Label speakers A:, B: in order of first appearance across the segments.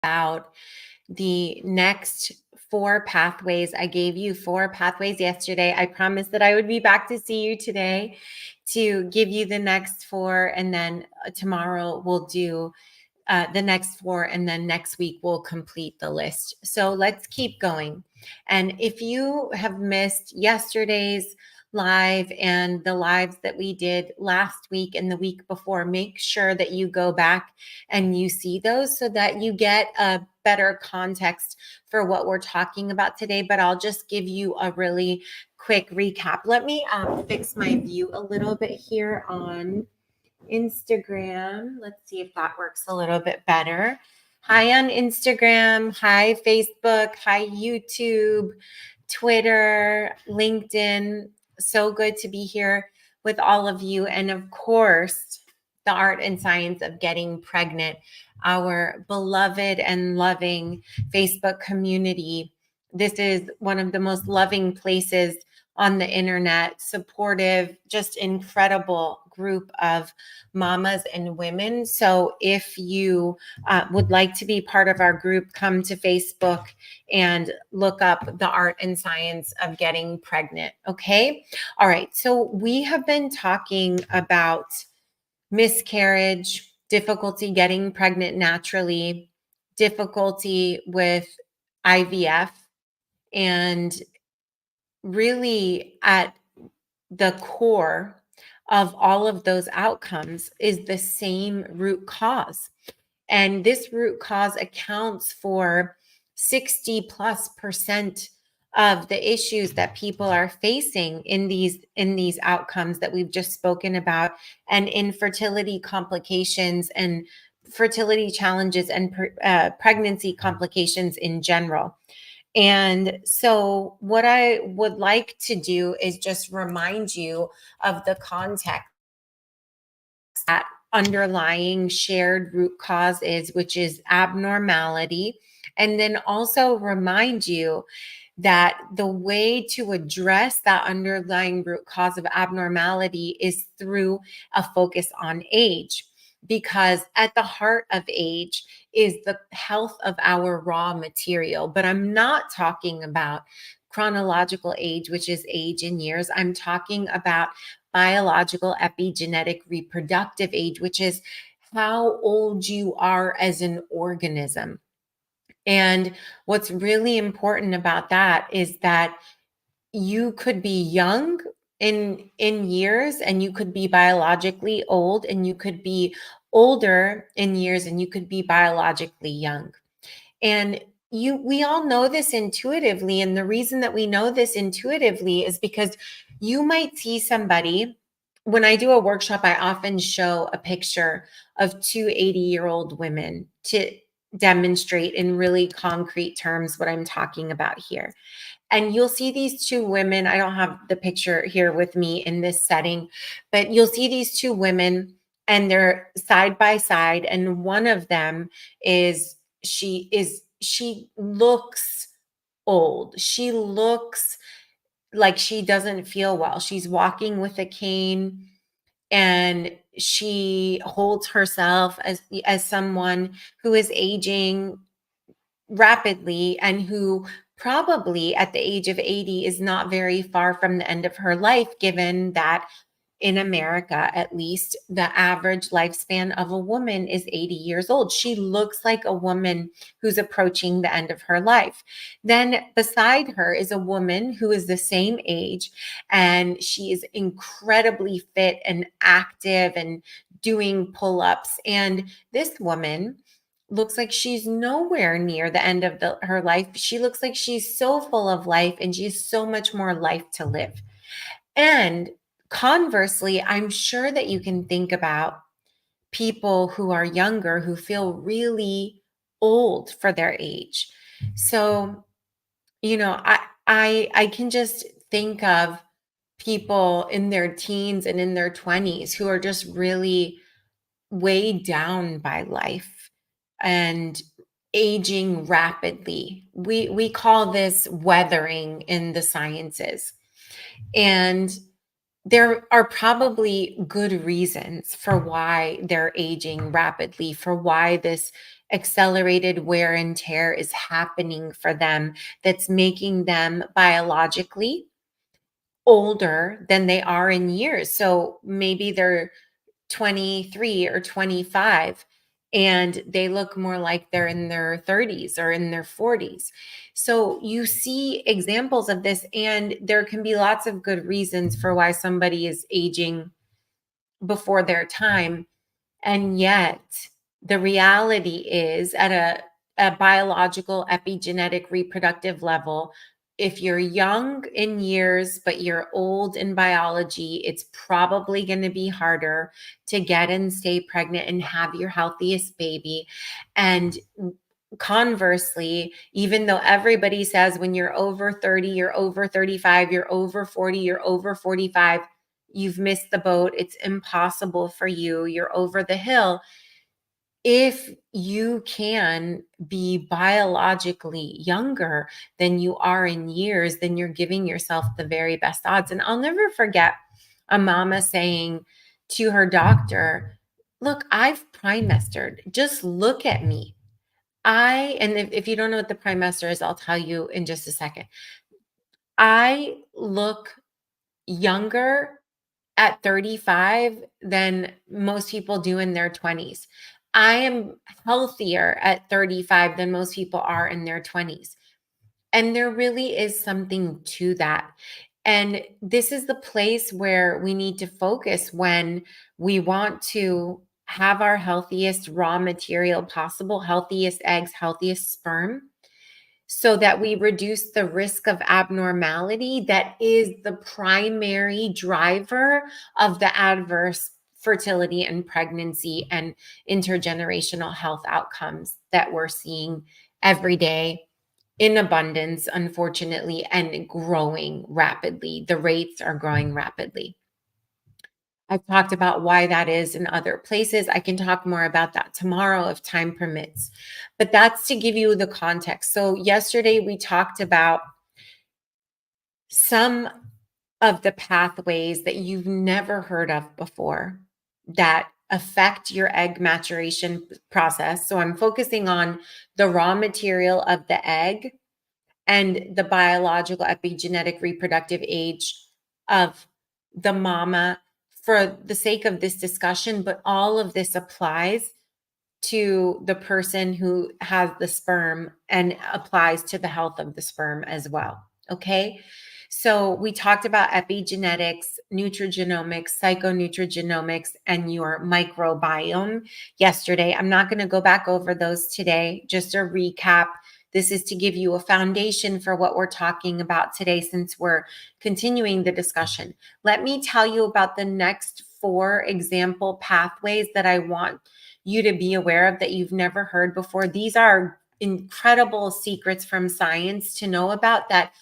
A: about the next 4 pathways. I gave you 4 pathways yesterday. I promised that I would be back to see you today to give you the next 4. And then tomorrow we'll do the next 4. And then next week we'll complete the list. So let's keep going. And if you have missed yesterday's live and the lives that we did last week and the week before, make sure that you go back and you see those so that you get a better context for what we're talking about today. But I'll just give you a really quick recap. Let me fix my view a little bit here on Instagram. Let's see if that works a little bit better. Hi on Instagram. Hi Facebook. Hi YouTube, Twitter, LinkedIn. So good to be here with all of you. And of course, the art and science of getting pregnant, our beloved and loving Facebook community. This is one of the most loving places on the internet, supportive, just incredible group of mamas and women. So if you would like to be part of our group, come to Facebook and look up the art and science of getting pregnant. Okay. All right. So we have been talking about miscarriage, difficulty getting pregnant naturally, difficulty with IVF, and really at the core of all of those outcomes is the same root cause. And this root cause accounts for 60+% of the issues that people are facing in these outcomes that we've just spoken about, and infertility complications and fertility challenges and pregnancy complications in general. And so what I would like to do is just remind you of the context that underlying shared root cause is, which is abnormality. And then also remind you that the way to address that underlying root cause of abnormality is through a focus on age, because at the heart of age is the health of our raw material. But I'm not talking about chronological age, which is age in years. I'm talking about biological, epigenetic, reproductive age, which is how old you are as an organism. And what's really important about that is that you could be young in years, and you could be biologically old, and you could be older in years, and you could be biologically young. And we all know this intuitively. And the reason that we know this intuitively is because you might see somebody. When I do a workshop, I often show a picture of 2 80-year-old women to demonstrate in really concrete terms what I'm talking about here. And you'll see these 2 women. I don't have the picture here with me in this setting, but you'll see these 2 women and they're side by side. And one of them she looks old. She looks like she doesn't feel well. She's walking with a cane, and she holds herself as someone who is aging rapidly, and who probably at the age of 80 is not very far from the end of her life, given that in America, at least, the average lifespan of a woman is 80 years old. She looks like a woman who's approaching the end of her life. Then beside her is a woman who is the same age, and she is incredibly fit and active and doing pull-ups. And this woman looks like she's nowhere near the end of her life. She looks like she's so full of life, and she has so much more life to live. And conversely, I'm sure that you can think about people who are younger who feel really old for their age. So, I can just think of people in their teens and in their 20s who are just really weighed down by life and aging rapidly. We call this weathering in the sciences. And there are probably good reasons for why they're aging rapidly, for why this accelerated wear and tear is happening for them that's making them biologically older than they are in years. So maybe they're 23 or 25 and they look more like they're in their 30s or in their 40s. So you see examples of this, and there can be lots of good reasons for why somebody is aging before their time. And yet, the reality is at a biological, epigenetic, reproductive level, if you're young in years, but you're old in biology, it's probably going to be harder to get and stay pregnant and have your healthiest baby. And conversely, even though everybody says when you're over 30, you're over 35, you're over 40, you're over 45, you've missed the boat, it's impossible for you, you're over the hill. If you can be biologically younger than you are in years, then you're giving yourself the very best odds. And I'll never forget a mama saying to her doctor, "Look, I've trimestered. Just look at me. And if you don't know what the trimester is, I'll tell you in just a second. I look younger at 35 than most people do in their 20s. I am healthier at 35 than most people are in their 20s. And there really is something to that. And this is the place where we need to focus when we want to have our healthiest raw material possible, healthiest eggs, healthiest sperm, so that we reduce the risk of abnormality that is the primary driver of the adverse fertility and pregnancy and intergenerational health outcomes that we're seeing every day in abundance, unfortunately, and growing rapidly. The rates are growing rapidly. I've talked about why that is in other places. I can talk more about that tomorrow if time permits. But that's to give you the context. So, yesterday we talked about some of the pathways that you've never heard of before that affect your egg maturation process. So, I'm focusing on the raw material of the egg and the biological epigenetic reproductive age of the mama for the sake of this discussion, but all of this applies to the person who has the sperm and applies to the health of the sperm as well. Okay. So we talked about epigenetics, nutrigenomics, psychonutrigenomics, and your microbiome yesterday. I'm not going to go back over those today. Just a recap. This is to give you a foundation for what we're talking about today since we're continuing the discussion. Let me tell you about the next 4 example pathways that I want you to be aware of that you've never heard before. These are incredible secrets from science to know about that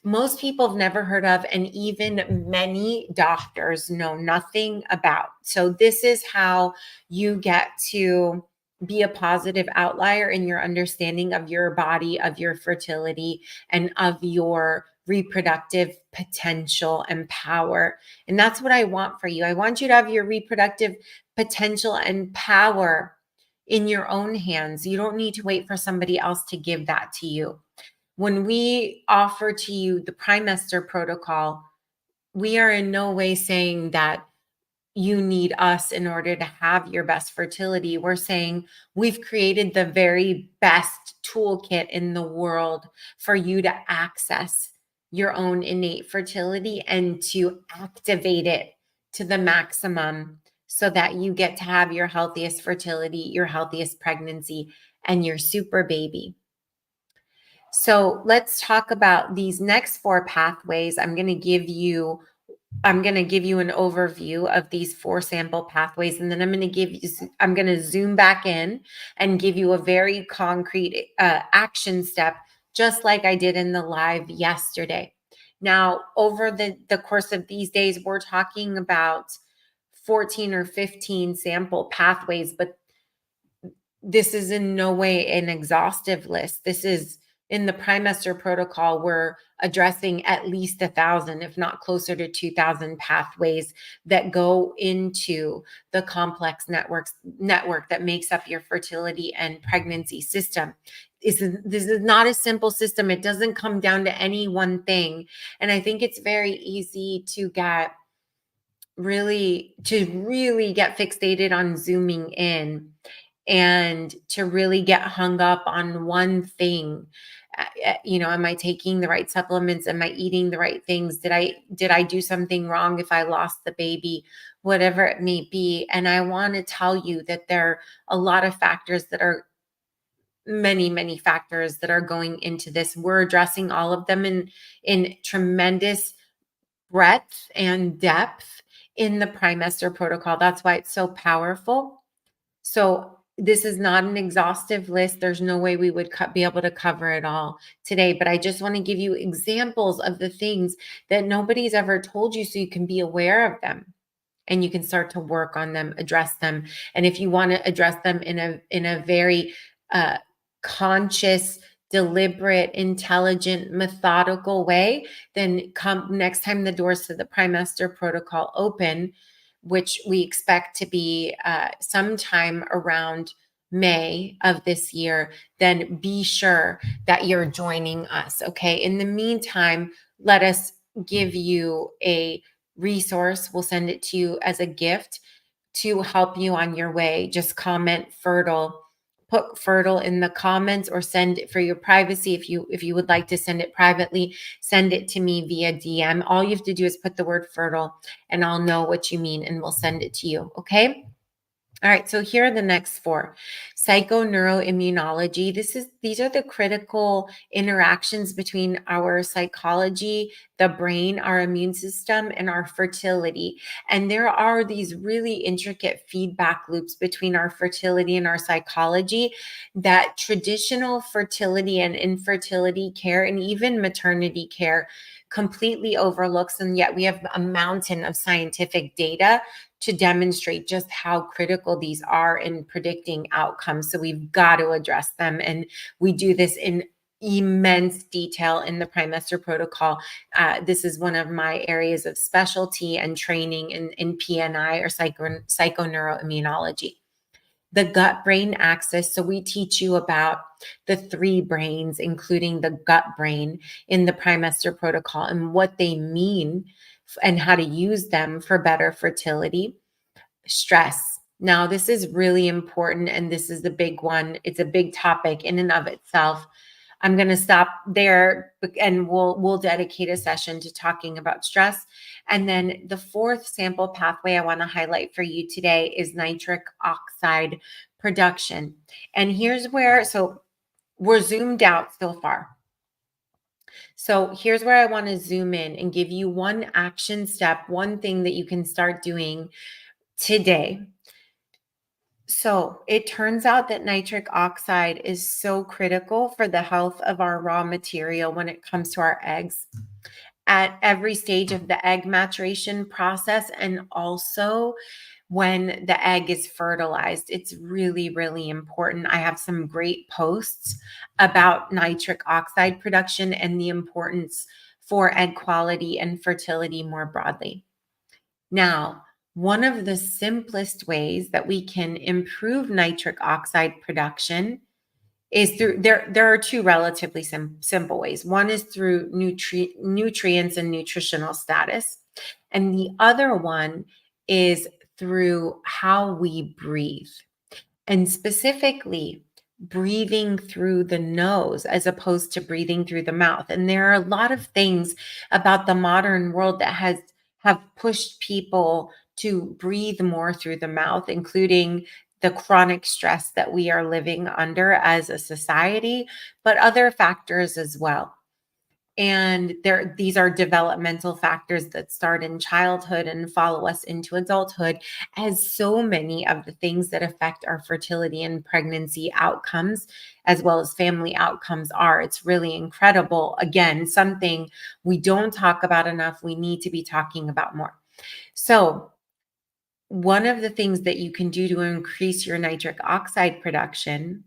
A: most people have never heard of, and even many doctors know nothing about. So this is how you get to be a positive outlier in your understanding of your body, of your fertility, and of your reproductive potential and power. And that's what I want for you. I want you to have your reproductive potential and power in your own hands. You don't need to wait for somebody else to give that to you. When we offer to you the trimester protocol, we are in no way saying that you need us in order to have your best fertility. We're saying we've created the very best toolkit in the world for you to access your own innate fertility and to activate it to the maximum so that you get to have your healthiest fertility, your healthiest pregnancy, and your super baby. So let's talk about these next 4 pathways. I'm going to give you an overview of these 4 sample pathways, and then I'm going to zoom back in and give you a very concrete action step, just like I did in the live yesterday. Now, over the course of these days, we're talking about 14 or 15 sample pathways, but this is in no way an exhaustive list. This is In the trimester protocol, we're addressing at least 1,000, if not closer to 2,000 pathways that go into the complex network that makes up your fertility and pregnancy system. This is not a simple system. It doesn't come down to any one thing. And I think it's very easy to really get fixated on zooming in and to really get hung up on one thing. Am I taking the right supplements? Am I eating the right things? Did I do something wrong if I lost the baby? Whatever it may be. And I want to tell you that there are a lot of factors that are many factors that are going into this. We're addressing all of them in tremendous breadth and depth in the trimester protocol. That's why it's so powerful. So this is not an exhaustive list. There's no way we would be able to cover it all today, but I just want to give you examples of the things that nobody's ever told you so you can be aware of them and you can start to work on them, address them. And if you want to address them in a very uh, conscious, deliberate, intelligent, methodical way, then come next time the doors to the trimester protocol open, which we expect to be sometime around May of this year, then be sure that you're joining us. Okay. In the meantime, let us give you a resource. We'll send it to you as a gift to help you on your way. Just comment fertile, put fertile in the comments, or send it for your privacy. If you would like to send it privately, send it to me via DM. All you have to do is put the word fertile and I'll know what you mean and we'll send it to you. Okay. All right, so here are the next four. Psychoneuroimmunology. These are the critical interactions between our psychology, the brain, our immune system, and our fertility. And there are these really intricate feedback loops between our fertility and our psychology that traditional fertility and infertility care and even maternity care completely overlooks. And yet we have a mountain of scientific data to demonstrate just how critical these are in predicting outcomes. So we've got to address them. And we do this in immense detail in the trimester protocol. This is one of my areas of specialty and training in PNI, or psychoneuroimmunology. The gut brain axis. So we teach you about the three brains, including the gut brain, in the trimester protocol and what they mean and how to use them for better fertility. Stress. Now, this is really important, and this is the big one. It's a big topic in and of itself. I'm going to stop there and we'll dedicate a session to talking about stress. And then the fourth sample pathway I want to highlight for you today is nitric oxide production. And here's where, so we're zoomed out so far. So here's where I want to zoom in and give you one action step, one thing that you can start doing today. So it turns out that nitric oxide is so critical for the health of our raw material when it comes to our eggs at every stage of the egg maturation process, and also when the egg is fertilized. It's really important. I have some great posts about nitric oxide production and the importance for egg quality and fertility more broadly. Now, one of the simplest ways that we can improve nitric oxide production is through, there are two relatively simple ways. One is through nutrients and nutritional status. And the other one is through how we breathe, and specifically breathing through the nose as opposed to breathing through the mouth. And there are a lot of things about the modern world that have pushed people to breathe more through the mouth, including the chronic stress that we are living under as a society, but other factors as well. And these are developmental factors that start in childhood and follow us into adulthood, as so many of the things that affect our fertility and pregnancy outcomes, as well as family outcomes, are. It's really incredible. Again, something we don't talk about enough. We need to be talking about more. So one of the things that you can do to increase your nitric oxide production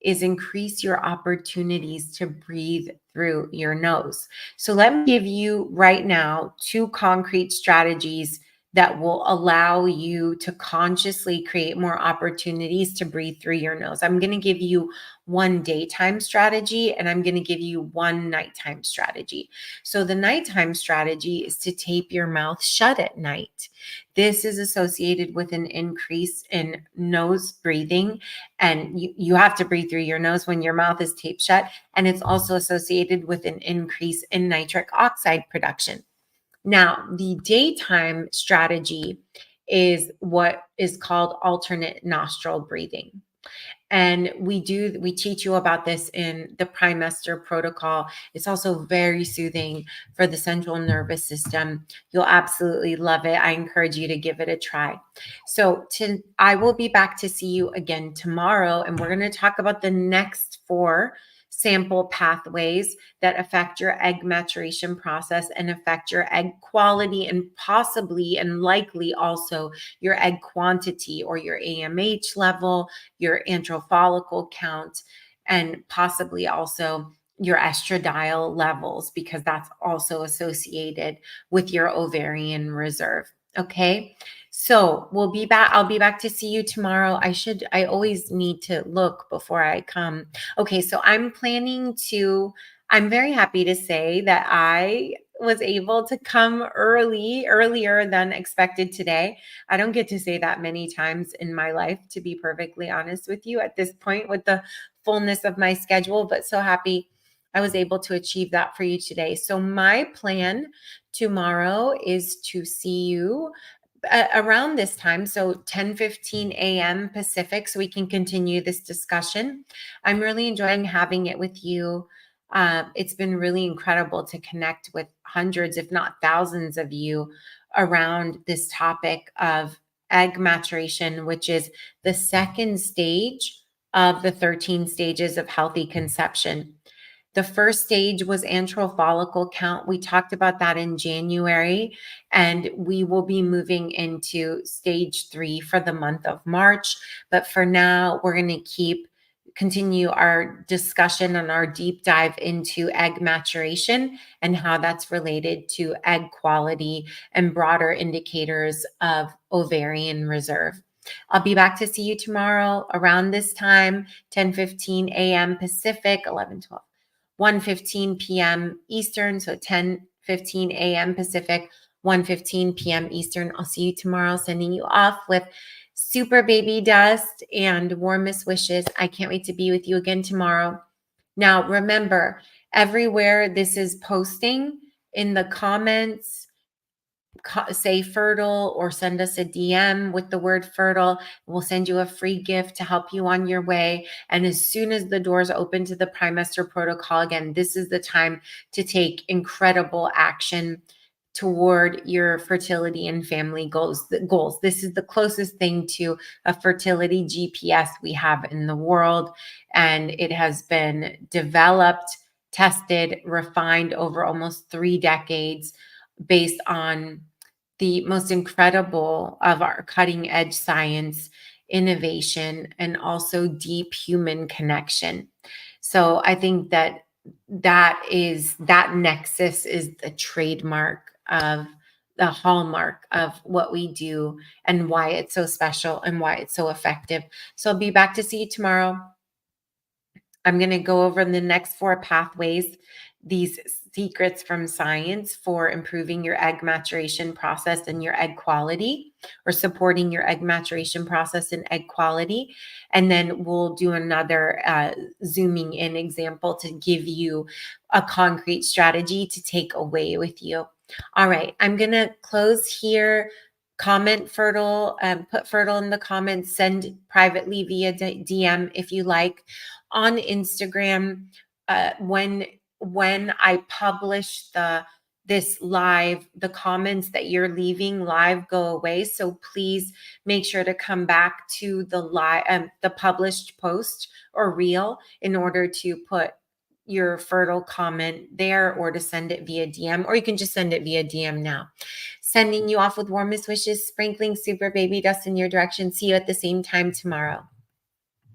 A: is increase your opportunities to breathe through your nose. So let me give you right now 2 concrete strategies that will allow you to consciously create more opportunities to breathe through your nose. I'm going to give you one daytime strategy and I'm going to give you one nighttime strategy. So the nighttime strategy is to tape your mouth shut at night. This is associated with an increase in nose breathing, and you have to breathe through your nose when your mouth is taped shut. And it's also associated with an increase in nitric oxide production. Now, the daytime strategy is what is called alternate nostril breathing. And we teach you about this in the Primester protocol. It's also very soothing for the central nervous system. You'll absolutely love it. I encourage you to give it a try. So I will be back to see you again tomorrow, and we're going to talk about the next 4 sample pathways that affect your egg maturation process and affect your egg quality and possibly and likely also your egg quantity or your AMH level, your antral follicle count, and possibly also your estradiol levels, because that's also associated with your ovarian reserve. Okay. So we'll be back. I'll be back to see you tomorrow. I always need to look before I come. Okay. So I'm very happy to say that I was able to come earlier than expected today. I don't get to say that many times in my life, to be perfectly honest with you, at this point with the fullness of my schedule, but so happy I was able to achieve that for you today. So my plan tomorrow is to see you around this time, so 10:15 a.m. Pacific, so we can continue this discussion. I'm really enjoying having it with you. It's been really incredible to connect with hundreds, if not thousands of you around this topic of egg maturation, which is the second stage of the 13 stages of healthy conception. The first stage was antral follicle count. We talked about that in January, and we will be moving into stage 3 for the month of March. But for now, we're going to continue our discussion on our deep dive into egg maturation and how that's related to egg quality and broader indicators of ovarian reserve. I'll be back to see you tomorrow around this time, 10:15 a.m. Pacific, 11:12. 1:15 p.m. Eastern, so 10:15 a.m. Pacific, 1:15 p.m. Eastern. I'll see you tomorrow, sending you off with super baby dust and warmest wishes. I can't wait to be with you again tomorrow. Now, remember, everywhere this is posting, in the comments, say fertile or send us a DM with the word fertile. We'll send you a free gift to help you on your way. And as soon as the doors open to the Primester protocol, again, this is the time to take incredible action toward your fertility and family goals. This is the closest thing to a fertility GPS we have in the world. And it has been developed, tested, refined over almost 3 decades based on the most incredible of our cutting edge science, innovation, and also deep human connection. So I think that nexus is the trademark of the hallmark of what we do and why it's so special and why it's so effective. So I'll be back to see you tomorrow. I'm going to go over the next 4 pathways, these secrets from science for improving your egg maturation process and your egg quality, or supporting your egg maturation process and egg quality. And then we'll do another zooming in example to give you a concrete strategy to take away with you. All right, I'm going to close here. Comment fertile, put fertile in the comments, send privately via DM if you like. On Instagram, when I publish this live, the comments that you're leaving live go away. So please make sure to come back to the published post or reel in order to put your fertile comment there, or to send it via DM, or you can just send it via DM now. Sending you off with warmest wishes, sprinkling super baby dust in your direction. See you at the same time tomorrow.